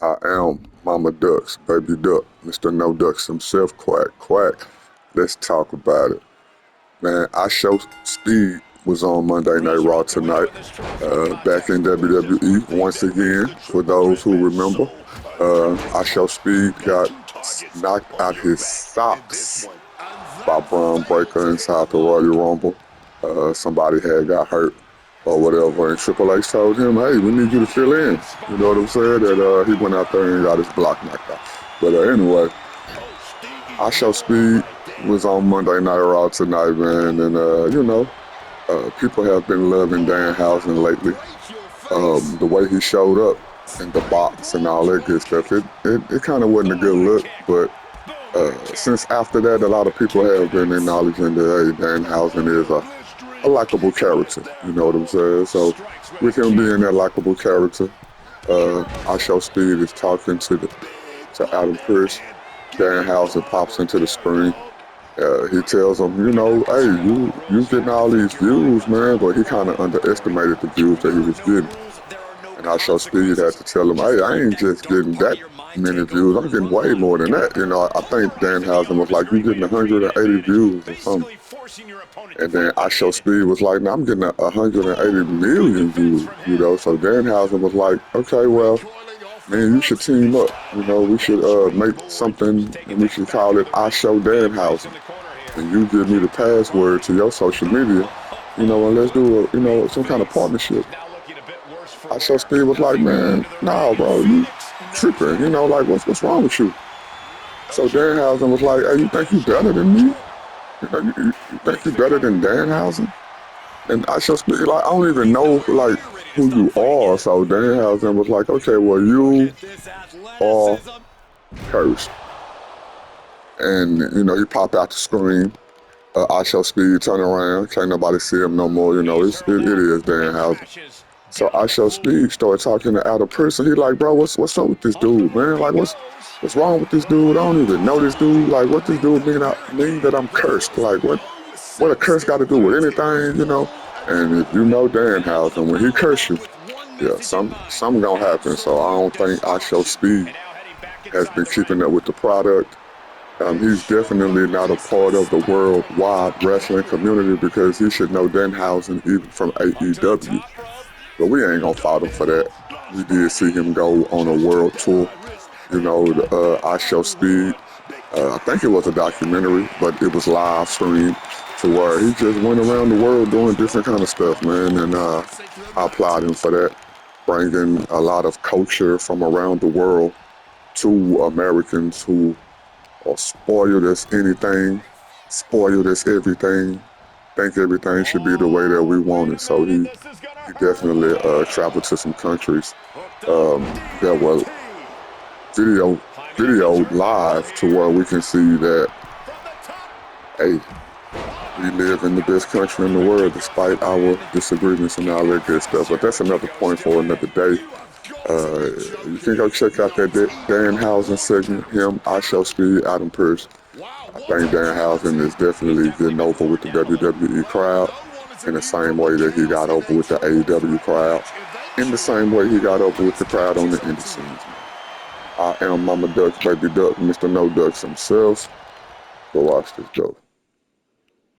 I am Mama Ducks, Baby Duck, Mr. No Ducks himself, quack, quack. Let's talk about it. Man, IShowSpeed was on Monday Night Raw tonight, back in WWE once again, for those who remember. IShowSpeed got knocked out his socks by Braun Breaker inside the Royal Rumble. Somebody had got hurt or whatever, and Triple H told him, hey, we need you to fill in. You know what I'm saying? That he went out there and got his block knocked out. But anyway, IShowSpeed was on Monday Night Raw tonight, man, and people have been loving Danhausen lately. The way he showed up in the box and all that good stuff, it kind of wasn't a good look, but since after that, a lot of people have been acknowledging that, hey, Danhausen is a likable character, you know what I'm saying? So with him being that likable character, IShowSpeed is talking to Adam Pearce. Danhausen pops into the screen. He tells him, hey, you getting all these views, man, but he kind of underestimated the views that he was getting. And IShowSpeed had to tell him, hey, I ain't just getting that many views, I'm getting way more than that. I think Danhausen was like, you getting 180 views or something. And then IShowSpeed was like, no, I'm getting 180 million views, So Danhausen was like, okay, well, man, you should team up. We should make something, and we should call it I Show Danhausen. And you give me the password to your social media, and let's do some kind of partnership. IShowSpeed was like, man, nah, bro, you tripping, like what's wrong with you? So Danhausen was like, hey, you think you better than me? You think you better than Danhausen? And IShowSpeed, like, I don't even know, like, who you are. So Danhausen was like, okay, well, you are cursed. And, he popped out the screen. IShowSpeed turn around, can't nobody see him no more, it is Danhausen. So IShowSpeed started talking to Adam Pearce, and he like, bro, what's up with this dude, man? Like, what's wrong with this dude? I don't even know this dude. Like, what this dude mean that I'm cursed? Like, what a curse got to do with anything, And if you know Danhausen, when he curse you, yeah, something gonna happen. So I don't think IShowSpeed has been keeping up with the product. He's definitely not a part of the worldwide wrestling community because he should know Danhausen even from AEW. But we ain't gonna fault him for that. We did see him go on a world tour, the IShowSpeed. I think it was a documentary, but it was live streamed to where he just went around the world doing different kind of stuff, man. And I applaud him for that, bringing a lot of culture from around the world to Americans who are spoiled as anything, spoiled as everything, think everything should be the way that we want it. So he definitely traveled to some countries that were video live to where we can see that, hey, we live in the best country in the world despite our disagreements and all that good stuff. But that's another point for another day. You can go check out that Danhausen segment, him, IShowSpeed, Adam Pearce. I think Danhausen is definitely getting over with the WWE crowd in the same way that he got over with the AEW crowd, in the same way he got over with the crowd on the indie scenes. I am Mama Ducks, Baby Duck, Mr. No Ducks himself. Go watch this, though.